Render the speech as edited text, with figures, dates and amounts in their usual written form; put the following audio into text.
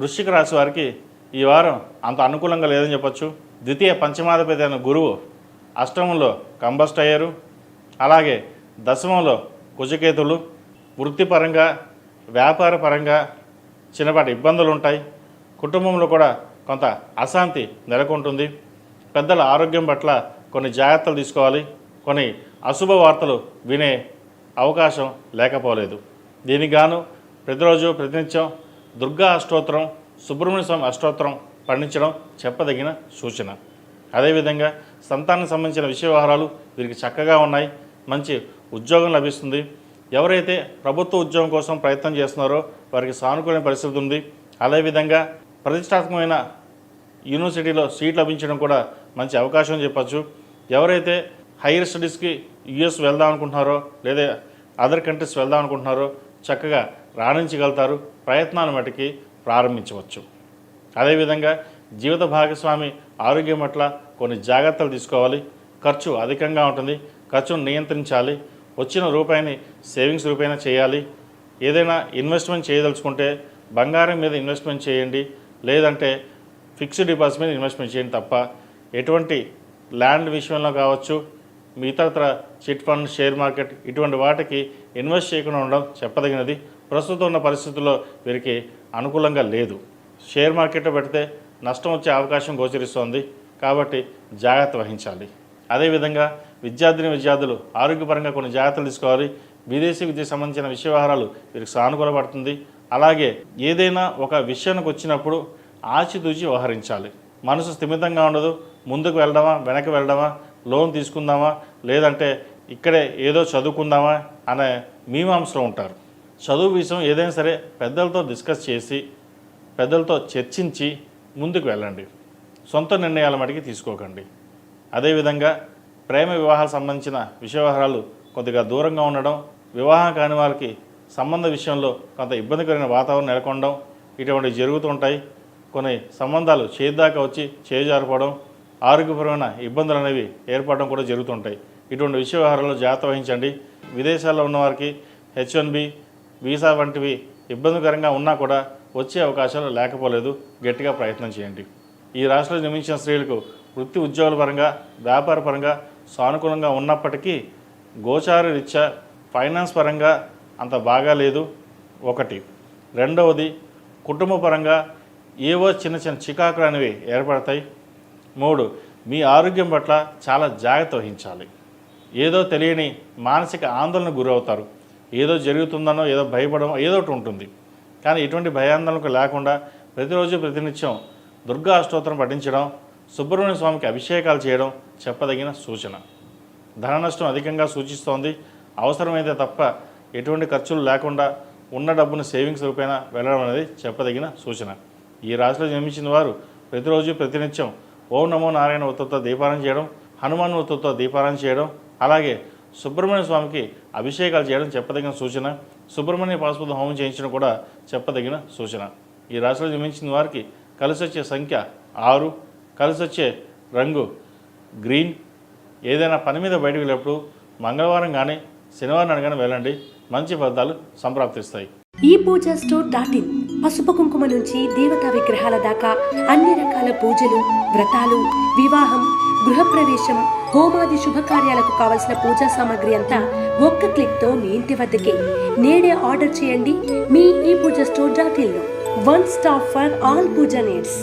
వృశ్చిక రాశి వారికి ఈ వారం అంత అనుకూలంగా లేదని చెప్పొచ్చు. ద్వితీయ పంచమాధిపతి అయిన గురువు అష్టమంలో కంబస్ట్ అయ్యారు. అలాగే దశమంలో కుజకేతులు. వృత్తిపరంగా వ్యాపార పరంగా చిన్నపాటి ఇబ్బందులు ఉంటాయి. కుటుంబంలో కూడా కొంత అశాంతి నెలకొంటుంది. పెద్దల ఆరోగ్యం పట్ల కొన్ని జాగ్రత్తలు తీసుకోవాలి. కొన్ని అశుభ వార్తలు వినే అవకాశం లేకపోలేదు. దీనికి గాను ప్రతిరోజు ప్రతినిత్యం దుర్గా అష్టోత్తరం, సుబ్రహ్మణ్య స్వామి అష్టోత్తరం పండించడం చెప్పదగిన సూచన. అదేవిధంగా సంతానానికి సంబంధించిన విషయ వ్యవహారాలు వీరికి చక్కగా ఉన్నాయి. మంచి ఉద్యోగం లభిస్తుంది. ఎవరైతే ప్రభుత్వ ఉద్యోగం కోసం ప్రయత్నం చేస్తున్నారో వారికి సానుకూల పరిస్థితి ఉంది. అదేవిధంగా ప్రతిష్టాత్మకమైన యూనివర్సిటీలో సీట్ లభించడం కూడా మంచి అవకాశం చెప్పచ్చు. ఎవరైతే హైయర్ స్టడీస్కి యుఎస్ వెళ్దాం అనుకుంటున్నారో లేదా అదర్ కంట్రీస్ వెళ్దాం అనుకుంటున్నారో చక్కగా రాణించగలుగుతారు. ప్రయత్నాన్ని మటుకి ప్రారంభించవచ్చు. అదేవిధంగా జీవిత భాగస్వామి ఆరోగ్యం పట్ల కొన్ని జాగ్రత్తలు తీసుకోవాలి. ఖర్చు అధికంగా ఉంటుంది. ఖర్చును నియంత్రించాలి. వచ్చిన రూపాయిని సేవింగ్స్ రూపాయినా చేయాలి. ఏదైనా ఇన్వెస్ట్మెంట్ చేయదలుచుకుంటే బంగారం మీద ఇన్వెస్ట్మెంట్ చేయండి, లేదంటే ఫిక్స్డ్ డిపాజిట్ మీద ఇన్వెస్ట్మెంట్ చేయండి తప్ప ఎటువంటి ల్యాండ్ విషయంలో కావచ్చు, ఇతరత్ర చిట్ ఫండ్, షేర్ మార్కెట్ ఇటువంటి వాటికి ఇన్వెస్ట్ చేయకుండా ఉండడం చెప్పదగినది. ప్రస్తుతం ఉన్న పరిస్థితుల్లో వీరికి అనుకూలంగా లేదు. షేర్ మార్కెట్లో పెడితే నష్టం వచ్చే అవకాశం గోచరిస్తోంది కాబట్టి జాగ్రత్త వహించాలి. అదేవిధంగా విద్యార్థులు ఆరోగ్యపరంగా కొన్ని జాగ్రత్తలు తీసుకోవాలి. విదేశీ విద్యకు సంబంధించిన విషయ వ్యవహారాలు వీరికి సానుకూలపడుతుంది. అలాగే ఏదైనా ఒక విషయానికి వచ్చినప్పుడు ఆచితూచి వ్యవహరించాలి. మనసు స్థిమితంగా ఉండదు. ముందుకు వెళ్దామా, వెనక్కి వెళ్దామా, లోన్ తీసుకుందామా, లేదంటే ఇక్కడే ఏదో చదువుకుందామా అనే మీమాంసలో ఉంటారు. చదువు విషయం ఏదైనా సరే పెద్దలతో డిస్కస్ చేసి, పెద్దలతో చర్చించి ముందుకు వెళ్ళండి. సొంత నిర్ణయాల మటుకి తీసుకోకండి. అదేవిధంగా ప్రేమ వివాహాలకు సంబంధించిన విషయ వ్యవహారాలు కొద్దిగా దూరంగా ఉండడం, వివాహం కాని వారికి సంబంధ విషయంలో కొంత ఇబ్బందికరమైన వాతావరణం నెలకొనడం ఇటువంటివి జరుగుతుంటాయి. కొన్ని సంబంధాలు చేద్దాకా వచ్చి చేజారిపోవడం, ఆరోగ్యపరమైన ఇబ్బందులు అనేవి ఏర్పడడం కూడా జరుగుతుంటాయి. ఇటువంటి విషయ వ్యవహారాల్లో జాగ్రత్త వహించండి. విదేశాల్లో ఉన్నవారికి H1B వీసా వంటివి ఇబ్బందికరంగా ఉన్నా కూడా వచ్చే అవకాశాలు లేకపోలేదు. గట్టిగా ప్రయత్నం చేయండి. ఈ రాష్ట్రంలో జన్మించిన స్త్రీలకు వృత్తి ఉద్యోగాల పరంగా, వ్యాపార పరంగా సానుకూలంగా ఉన్నప్పటికీ గోచార రీత్యా ఫైనాన్స్ పరంగా అంత బాగా లేదు. ఒకటి. రెండవది, కుటుంబ పరంగా ఏవో చిన్న చిన్న చికాకులు అనేవి ఏర్పడతాయి. 3. మీ ఆరోగ్యం పట్ల చాలా జాగ్రత్త వహించాలి. ఏదో తెలియని మానసిక ఆందోళనకు గురవుతారు. ఏదో జరుగుతుందనో, ఏదో భయపడమో ఏదో ఒకటి ఉంటుంది. కానీ ఇటువంటి భయాందోళనకు లేకుండా ప్రతిరోజు ప్రతినిత్యం దుర్గా అష్టోత్తరం పఠించడం, సుబ్రహ్మణ్య స్వామికి అభిషేకాలు చేయడం చెప్పదగిన సూచన. ధన నష్టం అధికంగా సూచిస్తోంది. అవసరమైతే తప్ప ఎటువంటి ఖర్చులు లేకుండా ఉన్న డబ్బును సేవింగ్స్ రూపేణా వెళ్ళడం అనేది చెప్పదగిన సూచన. ఈ రాశిలో జన్మించిన వారు ప్రతిరోజు ప్రతినిత్యం ఓం నమో నారాయణ ఒత్తుతో దీపారాయణ చేయడం, హనుమాన్ ఒత్తుతో దీపారాయణ చేయడం, అలాగే సుబ్రహ్మణ్య స్వామికి అభిషేకాలు చేయడం చెప్పదగిన సూచన. సుబ్రహ్మణ్య పాశుపత హోమం చేయించడం కూడా చెప్పదగిన సూచన. ఈ రాశిలో జన్మించిన వారికి కలిసి వచ్చే సంఖ్య 6, కలిసి వచ్చే రంగు గ్రీన్. ఏదైనా పని మీద బయటకు వెళ్ళేప్పుడు మంగళవారం కానీ శనివారం కానీ వెళ్ళండి. మంచి ఫలితాలు సంప్రాప్తిస్తాయి. ePoojaStore.in పసుపు కుంకుమ నుంచి దేవతా విగ్రహాల దాకా అన్ని రకాల పూజలు, వ్రతాలు, వివాహం, గృహప్రవేశం, హోమాది శుభకార్యాలకు కావలసిన పూజా సామాగ్రి అంతా ఒక్క క్లిక్తో మీ ఇంటి వద్దకే. నేడే ఆర్డర్ చేయండి మీ ePoojaStore.in లో. One stop for all pooja needs.